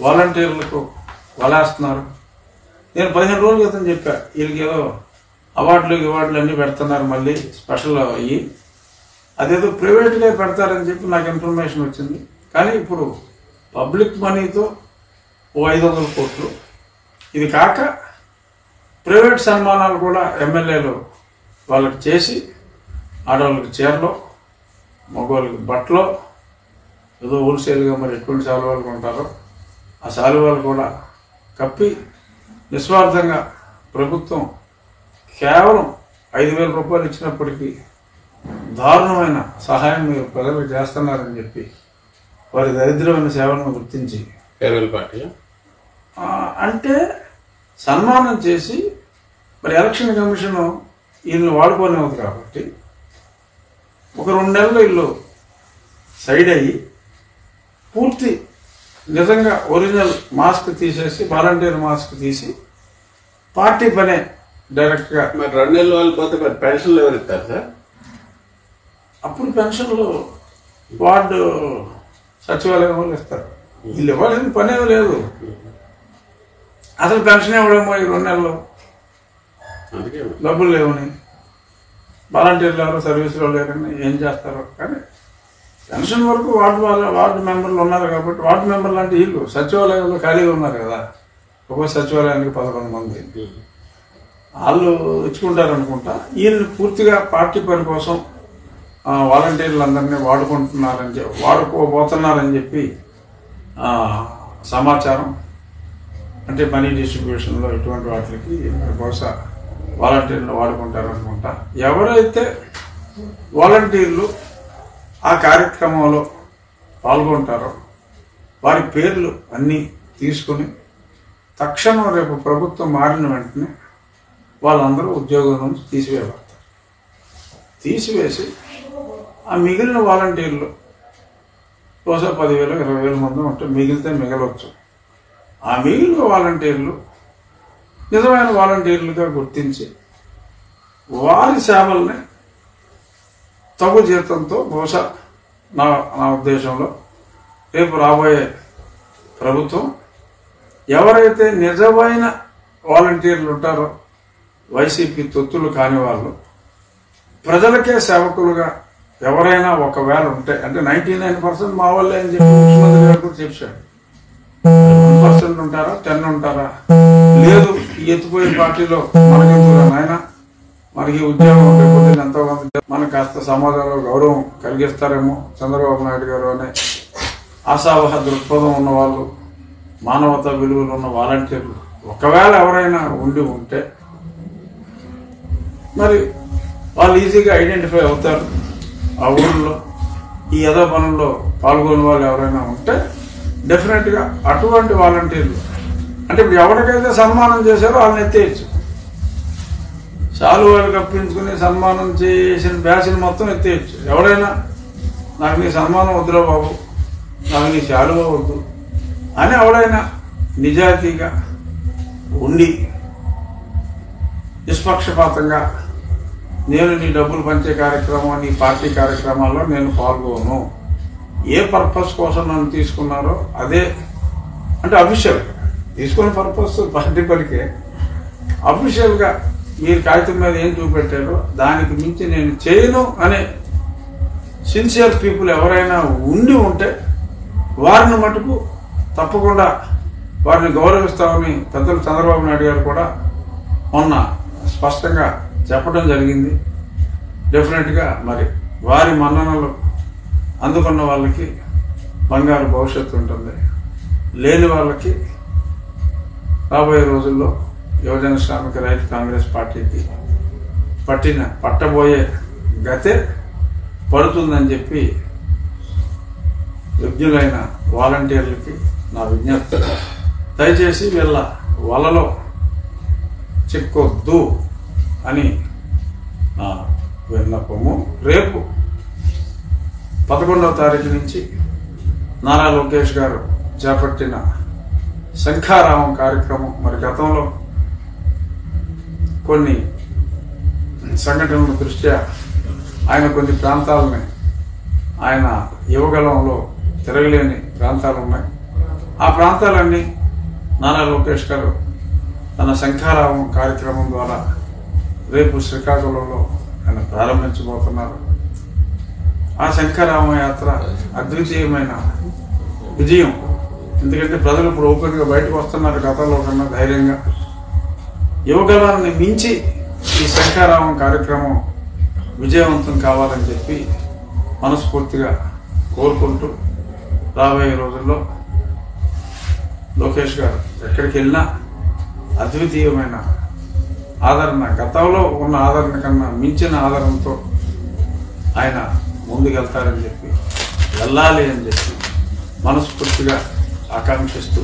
వాలంటీర్లకు వలేస్తున్నారు. నేను 15 రోజుల క్రితం చెప్పా, వీళ్ళకి ఏదో అవార్డులు అన్నీ పెడుతున్నారు, మళ్ళీ స్పెషల్ అయ్యి అదేదో ప్రైవేట్గా పెడతారని చెప్పి నాకు ఇన్ఫర్మేషన్ వచ్చింది. కానీ ఇప్పుడు పబ్లిక్ మనీతో 500 కోట్లు, ఇది కాక ప్రైవేట్ సన్మానాలు కూడా ఎమ్మెల్యేలు వాళ్ళకి చేసి, ఆడవాళ్ళకి చీరలో, మగవాళ్ళకి బట్టలో, ఏదో హోల్సేల్గా మరి ఎటువంటి శాలువాలు కొంటారో ఆ శాలువాలు కూడా కప్పి నిస్వార్థంగా ప్రభుత్వం కేవలం 5,000 రూపాయలు ఇచ్చినప్పటికీ దారుణమైన సహాయం మీరు ప్రజలకు చేస్తున్నారని చెప్పి వారి దరిద్రమైన సేవలను గుర్తించి అంటే సన్మానం చేసి, మరి ఎలక్షన్ కమిషన్ వీళ్ళని వాడుకోనివ్వదు కాబట్టి ఒక 2 నెలలు వీళ్ళు సైడ్ అయ్యి పూర్తి నిజంగా ఒరిజినల్ మాస్క్ తీసేసి, వాలంటీర్ మాస్క్ తీసి పార్టీ పనే డైరెక్ట్గా. మరి 2 నెలల వాళ్ళు పోతే మరి పెన్షన్లు ఎవరు ఇస్తారు సార్? అప్పుడు పెన్షన్లు వార్డు సచివాలయం వాళ్ళు ఇస్తారు. వీళ్ళు ఇవ్వాల్సిన పనేమీ లేదు, అసలు పెన్షన్ ఇవ్వడేమో ఈ 2 నెలలు డబ్బులు లేవని, వాలంటీర్లు ఎవరు సర్వీసులో లేరని ఏం చేస్తారో. కానీ పెన్షన్ వరకు వార్డు మెంబర్లు ఉన్నారు కాబట్టి, వార్డు మెంబర్లు అంటే వీళ్ళు సచివాలయంలో ఖాళీగా ఉన్నారు కదా, ఒక్కో సచివాలయానికి 11 మంది, వాళ్ళు ఇచ్చుకుంటారు అనుకుంటా. వీళ్ళు పూర్తిగా పార్టీ పని కోసం వాలంటీర్లందరినీ వాడుకోబోతున్నారని చెప్పి సమాచారం. అంటే మనీ డిస్ట్రిబ్యూషన్లో ఇటువంటి వాటికి బహుశా వాలంటీర్లు వాడుకుంటారనుకుంటా. ఎవరైతే వాలంటీర్లు ఆ కార్యక్రమంలో పాల్గొంటారో వారి పేర్లు అన్నీ తీసుకుని తక్షణం రేపు ప్రభుత్వం మారిన వెంటనే వాళ్ళందరూ ఉద్యోగం నుంచి తీసివేయబడతారు. తీసివేసి ఆ మిగిలిన వాలంటీర్లు బహుశా 10,000 20,000 మంది ఉంటే మిగిలితే మిగలవచ్చు. ఆ మిగిలిన వాలంటీర్లు నిజమైన వాలంటీర్లుగా గుర్తించి వారి సేవల్ని తగు జీతంతో బహుశా నా ఉద్దేశంలో రేపు రాబోయే ప్రభుత్వం ఎవరైతే నిజమైన వాలంటీర్లు ఉంటారో, వైసీపీ తొత్తులు కాని వాళ్ళు, ప్రజలకే సేవకులుగా ఎవరైనా ఒకవేళ ఉంటే, అంటే 99% మా వాళ్ళే అని చెప్పి ముఖ్యమంత్రి గారు కూడా చెప్పాడు. 1% ఉంటారా, 10 ఉంటారా, లేదు ఈ ఎత్తుపోయే పార్టీలో మనకెందుకు నాయన, మనకి ఉద్యోగం లేకపోతే ఎంతో మంది మనకు కాస్త సమాజంలో గౌరవం కలిగిస్తారేమో చంద్రబాబు నాయుడు గారు అనే ఆశావహ దృక్పథం ఉన్నవాళ్ళు, మానవతా విలువలు ఉన్న వాలంటీర్లు ఒకవేళ ఎవరైనా ఉండి ఉంటే మరి వాళ్ళు ఈజీగా ఐడెంటిఫై అవుతారు. ఆ ఊళ్ళో ఈ యథా పనుల్లో పాల్గొనే వాళ్ళు ఎవరైనా ఉంటే డెఫినెట్గా అటువంటి వాలంటీర్లు, అంటే ఇప్పుడు ఎవరికైతే సన్మానం చేశారో వాళ్ళని ఎత్తేయచ్చు. శాలువాలు కప్పించుకుని సన్మానం చేసిన బ్యాచ్ని మొత్తం ఎత్తేయచ్చు. ఎవరైనా నాకు నీ సన్మానం వద్దురా బాబు, నాకు నీ శాలువా వద్దు అని ఎవడైనా నిజాయితీగా ఉండి నిష్పక్షపాతంగా నేను నీ డబ్బులు పంచే కార్యక్రమం, నీ పార్టీ కార్యక్రమాల్లో నేను పాల్గొను, ఏ పర్పస్ కోసం నన్ను తీసుకున్నారో అదే, అంటే అఫీషియల్ తీసుకునే పర్పస్ పార్టీ పనికే, అఫీషియల్గా మీరు కాగితం మీద ఏం చూపెట్టారో దానికి మించి నేను చేయను అనే సిన్సియర్ పీపుల్ ఎవరైనా ఉండి ఉంటే వారిని మటుకు తప్పకుండా వారిని గౌరవిస్తామని పెద్దలు చంద్రబాబు నాయుడు గారు కూడా మొన్న స్పష్టంగా చెప్పడం జరిగింది. డెఫినెట్గా మరి వారి మన్ననలు అందుకున్న వాళ్ళకి బంగారు భవిష్యత్తు ఉంటుంది, లేని వాళ్ళకి రాబోయే రోజుల్లో యువజన శ్రామిక రైతు కాంగ్రెస్ పార్టీకి పట్టబోయే గతే పడుతుందని చెప్పి విజ్ఞులైన వాలంటీర్లకి నా విజ్ఞప్తి. దయచేసి వీళ్ళ వలలో చిక్కొద్దు అని నా విన్నపము. రేపు 11వ తారీఖు నుంచి నారా లోకేష్ గారు చేపట్టిన శంఖారావం కార్యక్రమం, మరి గతంలో కొన్ని సంఘటనల దృష్ట్యా ఆయన కొన్ని ప్రాంతాలని ఆయన యువగలంలో తిరగలేని ప్రాంతాలు ఉన్నాయి. ఆ ప్రాంతాలన్నీ నారా లోకేష్ గారు తన శంఖారావం కార్యక్రమం ద్వారా రేపు శ్రీకాకుళంలో ఆయన ప్రారంభించబోతున్నారు. ఆ శంఖారామ యాత్ర అద్వితీయమైన విజయం. ఎందుకంటే ప్రజలు ఇప్పుడు ఓపెన్గా బయటకు వస్తున్నారు, గతంలో కన్నా ధైర్యంగా. యువగలాన్ని మించి ఈ శంఖారావం కార్యక్రమం విజయవంతం కావాలని చెప్పి మనస్ఫూర్తిగా కోరుకుంటూ రాబోయే రోజుల్లో లోకేష్ గారు ఎక్కడికి వెళ్ళినా అద్వితీయమైన ఆదరణ, గతంలో ఉన్న ఆదరణ కన్నా మించిన ఆదరణతో ఆయన ముందుకెళ్తారని చెప్పి, వెళ్ళాలి అని చెప్పి మనస్ఫూర్తిగా ఆకాంక్షిస్తూ